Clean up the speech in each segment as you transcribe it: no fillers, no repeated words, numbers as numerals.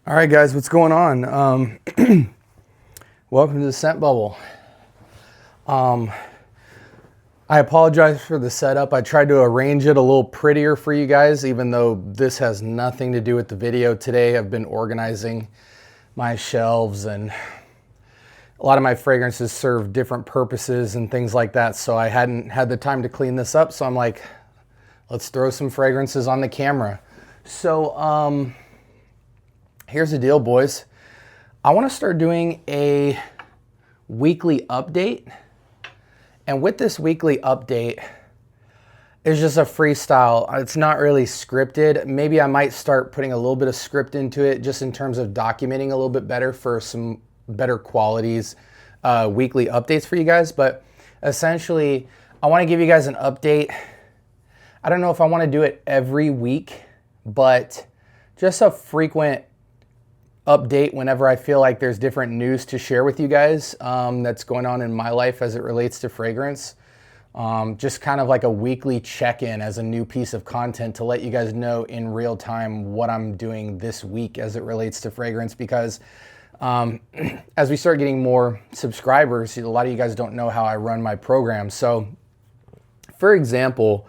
All right, guys, what's going on? Welcome to the scent bubble. I apologize for the setup. I tried to arrange it a little prettier for you guys, even though this has nothing to do with the video today. I've been organizing my shelves, and a lot of my fragrances serve different purposes and things like that, so I hadn't had the time to clean this up, so I'm like, let's throw some fragrances on the camera. So, here's the deal, boys. I want to start doing a weekly update. And with this weekly update, it's just a freestyle. It's not really scripted. Maybe I might start putting a little bit of script into it just in terms of documenting a little bit better for some better qualities, weekly updates for you guys. But essentially, I want to give you guys an update. I don't know if I want to do it every week, but just a frequent update whenever I feel like there's different news to share with you guys that's going on in my life as it relates to fragrance. Just kind of like a weekly check-in as a new piece of content to let you guys know in real time what I'm doing this week as it relates to fragrance, because as we start getting more subscribers, a lot of you guys don't know how I run my program. So for example,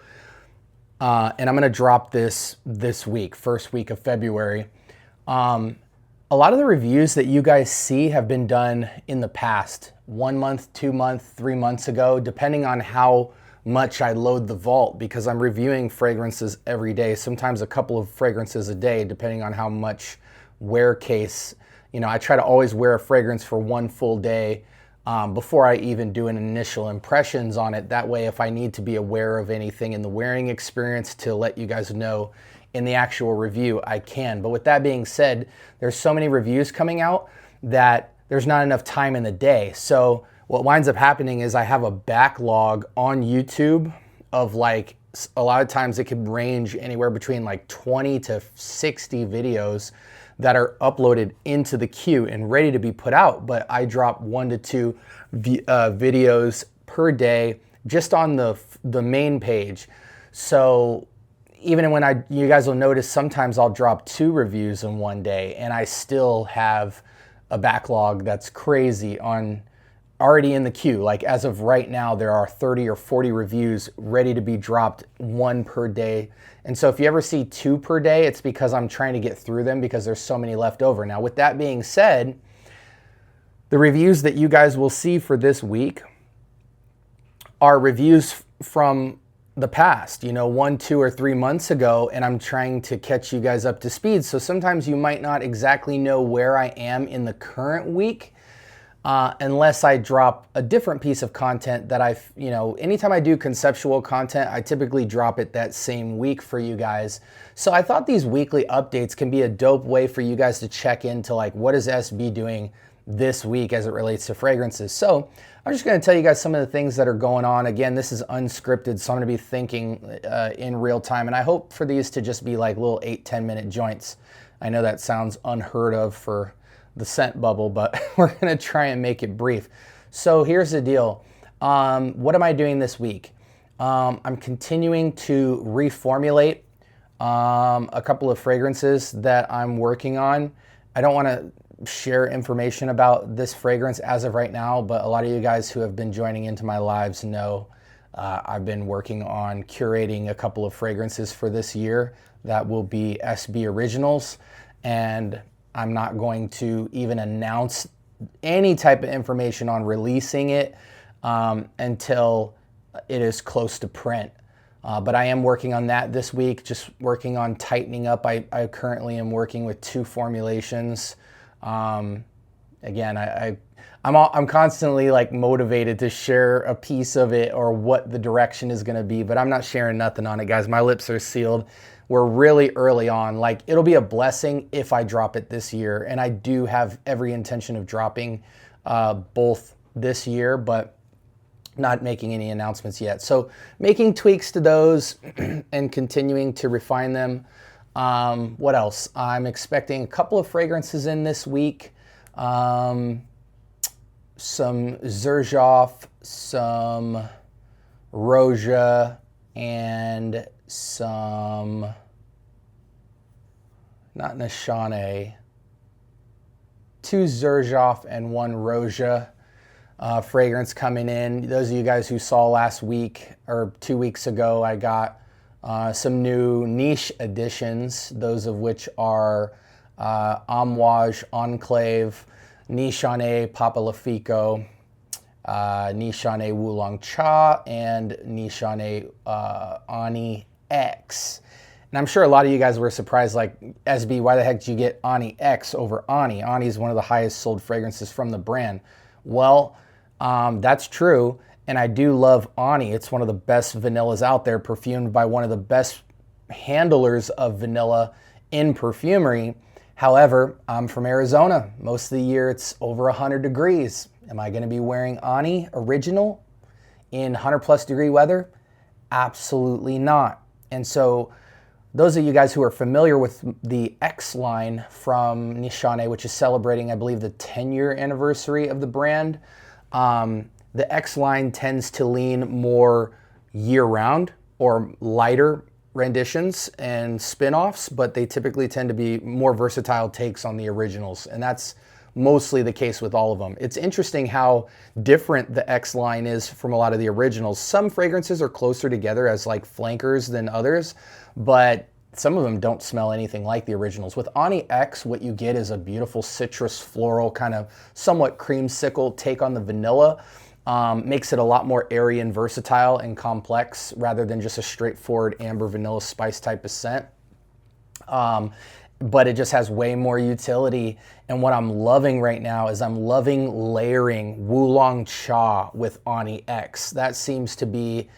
and I'm going to drop this week, first week of February. A lot of the reviews that you guys see have been done in the past, 1 month, 2 months, 3 months ago, depending on how much I load the vault, because I'm reviewing fragrances every day, sometimes a couple of fragrances a day, depending on how much wear case. You know, I try to always wear a fragrance for 1 full day before I even do an initial impressions on it. That way, if I need to be aware of anything in the wearing experience to let you guys know in the actual review, I can. But with that being said, there's so many reviews coming out that there's not enough time in the day. So what winds up happening is I have a backlog on YouTube of, like, a lot of times it could range anywhere between like 20 to 60 videos that are uploaded into the queue and ready to be put out. But I drop 1 to 2 videos per day just on the main page. So even when you guys will notice sometimes I'll drop 2 reviews in one day, and I still have a backlog that's crazy on already in the queue. Like as of right now, there are 30 or 40 reviews ready to be dropped, 1 per day. And so if you ever see 2 per day, it's because I'm trying to get through them because there's so many left over. Now, with that being said, the reviews that you guys will see for this week are reviews from the past, 1, 2, or 3 months ago, and I'm trying to catch you guys up to speed. So sometimes you might not exactly know where I am in the current week unless I drop a different piece of content that anytime I do conceptual content, I typically drop it that same week for you guys. So I thought these weekly updates can be a dope way for you guys to check into, like, what is SB doing this week as it relates to fragrances. So I'm just going to tell you guys some of the things that are going on. Again, this is unscripted, so I'm going to be thinking in real time, and I hope for these to just be like little 8-10 minute joints. I know that sounds unheard of for the scent bubble, but we're going to try and make it brief. So here's the deal. What am I doing this week? I'm continuing to reformulate a couple of fragrances that I'm working on. I don't want to share information about this fragrance as of right now, but a lot of you guys who have been joining into my lives know I've been working on curating a couple of fragrances for this year that will be SB originals, and I'm not going to even announce any type of information on releasing it until it is close to print. But I am working on that this week, just working on tightening up. I currently am working with 2 formulations. Again, I'm constantly like motivated to share a piece of it or what the direction is going to be, but I'm not sharing nothing on it, guys. My lips are sealed. We're really early on. Like, it'll be a blessing if I drop it this year, and I do have every intention of dropping both this year, but not making any announcements yet. So making tweaks to those and continuing to refine them. What else? I'm expecting a couple of fragrances in this week. Some Xerjoff, some Roja, and some, not Nishane, 2 Xerjoff and 1 Roja fragrance coming in. Those of you guys who saw last week or 2 weeks ago, I got some new niche additions, those of which are Amouage Enclave, Nichane Papa Lafico, Nichane Wulong Cha, and Nichane Ani X. And I'm sure a lot of you guys were surprised, like, SB, why the heck did you get Ani X over Ani? Ani is one of the highest sold fragrances from the brand. Well, that's true, and I do love Ani. It's one of the best vanillas out there, perfumed by one of the best handlers of vanilla in perfumery. However, I'm from Arizona. Most of the year it's over 100 degrees. Am I going to be wearing Ani Original in 100+ degree weather? Absolutely not. And so those of you guys who are familiar with the X line from Nichane, which is celebrating, I believe, the 10-year anniversary of the brand, the X line tends to lean more year-round or lighter renditions and spin-offs, but they typically tend to be more versatile takes on the originals, and that's mostly the case with all of them. It's interesting how different the X line is from a lot of the originals. Some fragrances are closer together as like flankers than others, but some of them don't smell anything like the originals. With Ani X, what you get is a beautiful citrus floral, kind of somewhat creamsicle take on the vanilla. Makes it a lot more airy and versatile and complex rather than just a straightforward amber vanilla spice type of scent. But it just has way more utility. And what I'm loving right now is I'm loving layering Wulong Cha with Ani X. That seems to be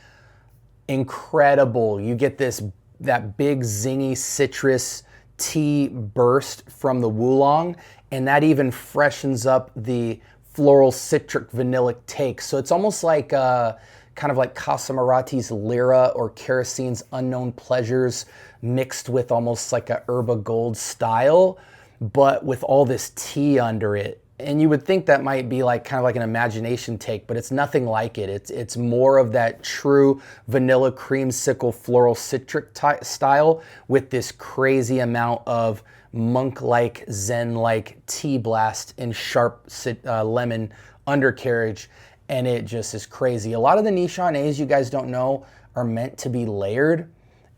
incredible. You get that big zingy citrus tea burst from the Wulong, and that even freshens up the floral citric vanillic take. So it's almost like kind of like Casa Marati's Lyra or Kerosine's Unknown Pleasures mixed with almost like a Herba Gold style, but with all this tea under it. And you would think that might be like kind of like an imagination take, but it's nothing like it. It's more of that true vanilla creamsicle floral citric style with this crazy amount of monk-like, zen-like tea blast and sharp lemon undercarriage, and it just is crazy. A lot of the Nichanés, you guys don't know, are meant to be layered,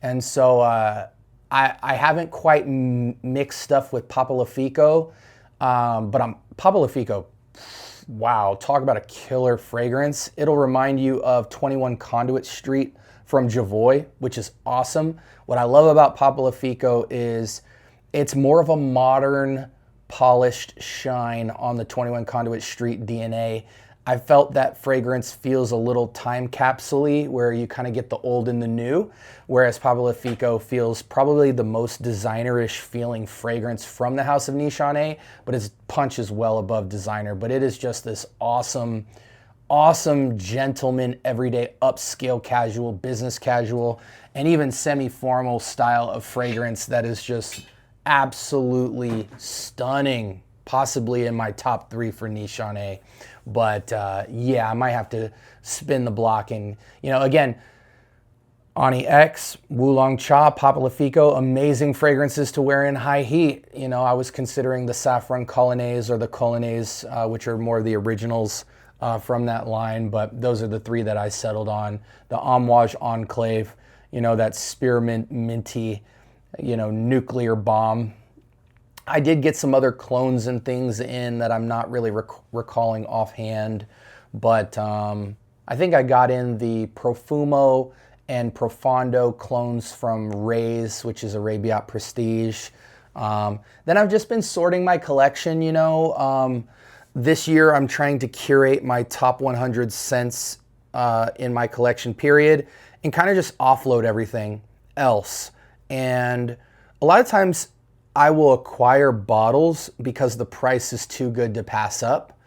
and so I haven't quite mixed stuff with Papa Lafico, but Papa Lafico, wow, talk about a killer fragrance. It'll remind you of 21 Conduit Street from Javoy, which is awesome. What I love about Papa Lafico is it's more of a modern, polished shine on the 21 Conduit Street DNA. I felt that fragrance feels a little time capsule-y, where you kind of get the old and the new, whereas Papa Lafico feels probably the most designer-ish feeling fragrance from the House of Nichane, but it punches well above designer. But it is just this awesome, awesome gentleman, everyday, upscale casual, business casual, and even semi-formal style of fragrance that is just absolutely stunning, possibly in my top 3 for Nichane. But yeah, I might have to spin the block. And, you know, again, Ani X, Wulong Cha, Papa Lafico, amazing fragrances to wear in high heat. You know, I was considering the Saffron Colonnades or the Colonnades, which are more of the originals from that line, but those are the 3 that I settled on. The Amouage Enclave, you know, that spearmint minty, you know, nuclear bomb. I did get some other clones and things in that I'm not really recalling offhand, but I think I got in the Profumo and Profondo clones from Rays, which is a Rabiat Prestige. Then I've just been sorting my collection, you know. This year I'm trying to curate my top 100 scents in my collection period and kind of just offload everything else. And a lot of times I will acquire bottles because the price is too good to pass up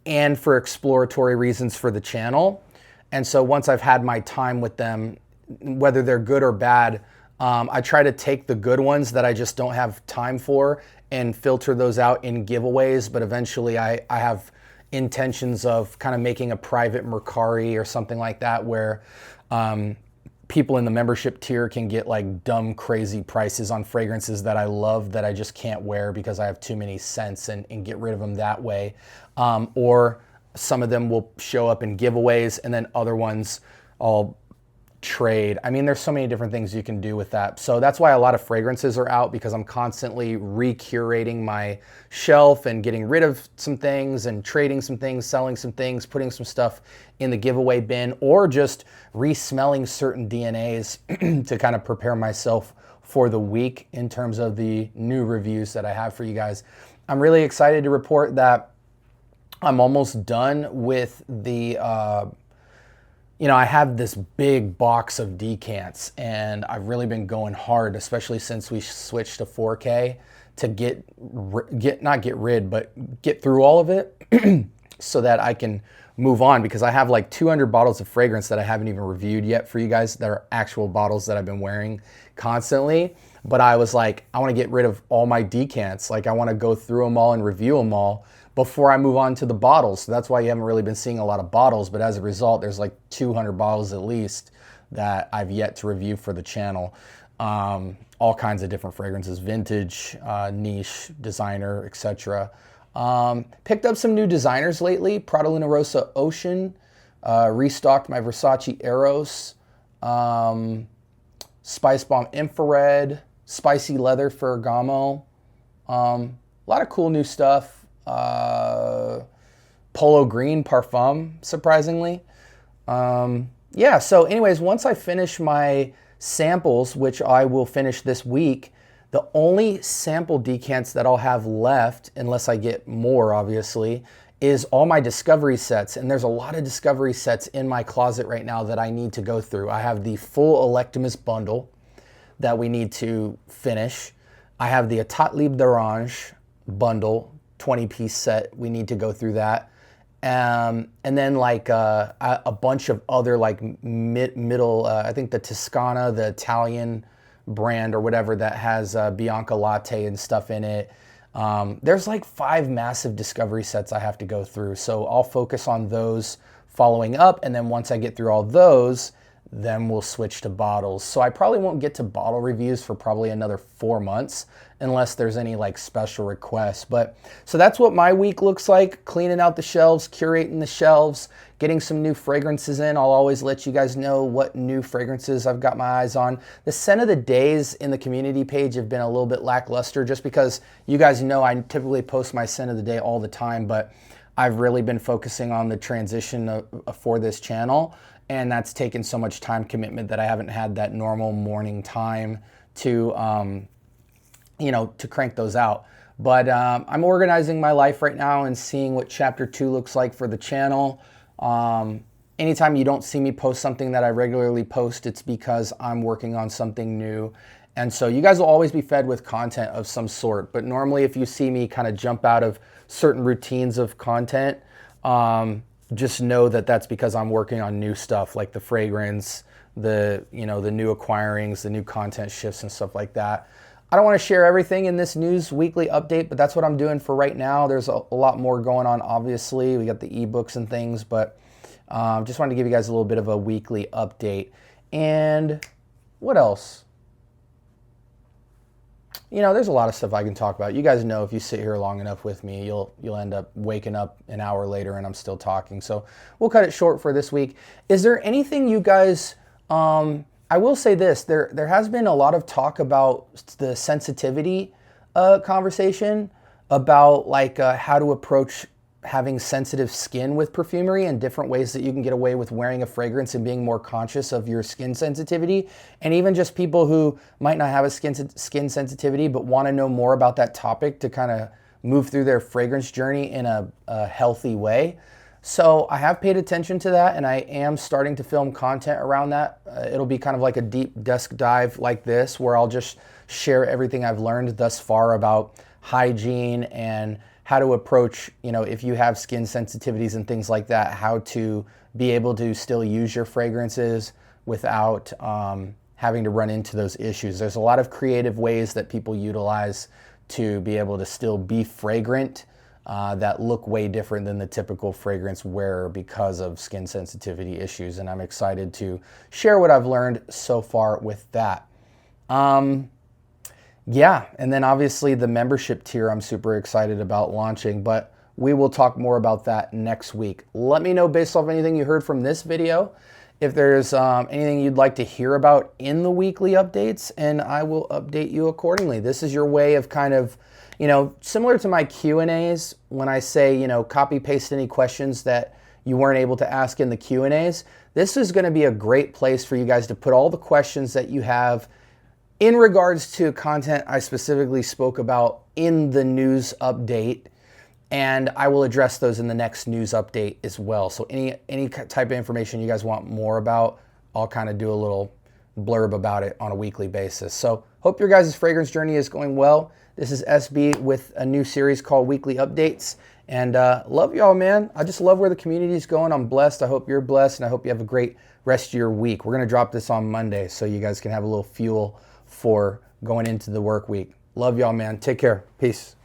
and for exploratory reasons for the channel. And so once I've had my time with them, whether they're good or bad, I try to take the good ones that I just don't have time for and filter those out in giveaways. But eventually I have intentions of kind of making a private Mercari or something like that where people in the membership tier can get like dumb, crazy prices on fragrances that I love that I just can't wear because I have too many scents, and get rid of them that way. Or some of them will show up in giveaways, and then other ones I'll trade. I mean, there's so many different things you can do with that. So that's why a lot of fragrances are out, because I'm constantly recurating my shelf and getting rid of some things and trading some things, selling some things, putting some stuff in the giveaway bin, or just re-smelling certain DNAs to kind of prepare myself for the week in terms of the new reviews that I have for you guys. I'm really excited to report that I'm almost done with the I have this big box of decants, and I've really been going hard, especially since we switched to 4K, to get through all of it so that I can move on, because I have like 200 bottles of fragrance that I haven't even reviewed yet for you guys that are actual bottles that I've been wearing constantly. But I was like, I want to get rid of all my decants. Like, I want to go through them all and review them all before I move on to the bottles. So that's why you haven't really been seeing a lot of bottles, but as a result, there's like 200 bottles at least that I've yet to review for the channel. All kinds of different fragrances, vintage, niche, designer, etc. Picked up some new designers lately. Prada Luna Rossa Ocean, restocked my Versace Eros, Spice Bomb Infrared, Spicy Leather Ferragamo. A lot of cool new stuff. Polo Green Parfum, surprisingly. Yeah, so anyways, once I finish my samples, which I will finish this week, the only sample decants that I'll have left, unless I get more obviously, is all my discovery sets. And there's a lot of discovery sets in my closet right now that I need to go through. I have the full Electimus bundle that we need to finish. I have the Etat Libre d'Orange bundle, 20-piece set. We need to go through that. And then like a bunch of other like middle, I think the Toscana, the Italian brand or whatever that has Bianca Latte and stuff in it. There's like 5 massive discovery sets I have to go through. So I'll focus on those following up. And then once I get through all those, then we'll switch to bottles. So I probably won't get to bottle reviews for probably another 4 months unless there's any like special requests. But so that's what my week looks like: cleaning out the shelves, curating the shelves, getting some new fragrances in. I'll always let you guys know what new fragrances I've got my eyes on. The scent of the days in the community page have been a little bit lackluster, just because you guys know I typically post my scent of the day all the time, but I've really been focusing on the transition for this channel. And that's taken so much time commitment that I haven't had that normal morning time to, to crank those out. But I'm organizing my life right now and seeing what chapter 2 looks like for the channel. Anytime you don't see me post something that I regularly post, it's because I'm working on something new. And so you guys will always be fed with content of some sort. But normally if you see me kind of jump out of certain routines of content, just know that that's because I'm working on new stuff, like the fragrance, the new acquirings, the new content shifts and stuff like that. I don't want to share everything in this news weekly update, but that's what I'm doing for right now. There's a lot more going on, obviously. We got the ebooks and things, but just wanted to give you guys a little bit of a weekly update. And what else? There's a lot of stuff I can talk about. You guys know if you sit here long enough with me, you'll end up waking up an hour later and I'm still talking. So we'll cut it short for this week. Is there anything you guys, I will say this, there has been a lot of talk about the sensitivity conversation, about like how to approach having sensitive skin with perfumery and different ways that you can get away with wearing a fragrance and being more conscious of your skin sensitivity. And even just people who might not have a skin sensitivity but want to know more about that topic to kind of move through their fragrance journey in a healthy way. So I have paid attention to that, and I am starting to film content around that. It'll be kind of like a deep desk dive like this, where I'll just share everything I've learned thus far about hygiene and how to approach, if you have skin sensitivities and things like that, how to be able to still use your fragrances without having to run into those issues. There's a lot of creative ways that people utilize to be able to still be fragrant that look way different than the typical fragrance wearer because of skin sensitivity issues. And I'm excited to share what I've learned so far with that. Yeah, and then obviously the membership tier I'm super excited about launching, but we will talk more about that next week. Let me know based off anything you heard from this video, if there's anything you'd like to hear about in the weekly updates, and I will update you accordingly. This is your way of kind of, you know, similar to my Q&As when I say, you know, copy paste any questions that you weren't able to ask in the Q&As. This is going to be a great place for you guys to put all the questions that you have in regards to content I specifically spoke about in the news update, and I will address those in the next news update as well. So any type of information you guys want more about, I'll kind of do a little blurb about it on a weekly basis. So hope your guys' fragrance journey is going well. This is SB with a new series called Weekly Updates, and love y'all, man. I just love where the community is going. I'm blessed. I hope you're blessed, and I hope you have a great rest of your week. We're going to drop this on Monday so you guys can have a little fuel for going into the work week. Love y'all, man. Take care. Peace.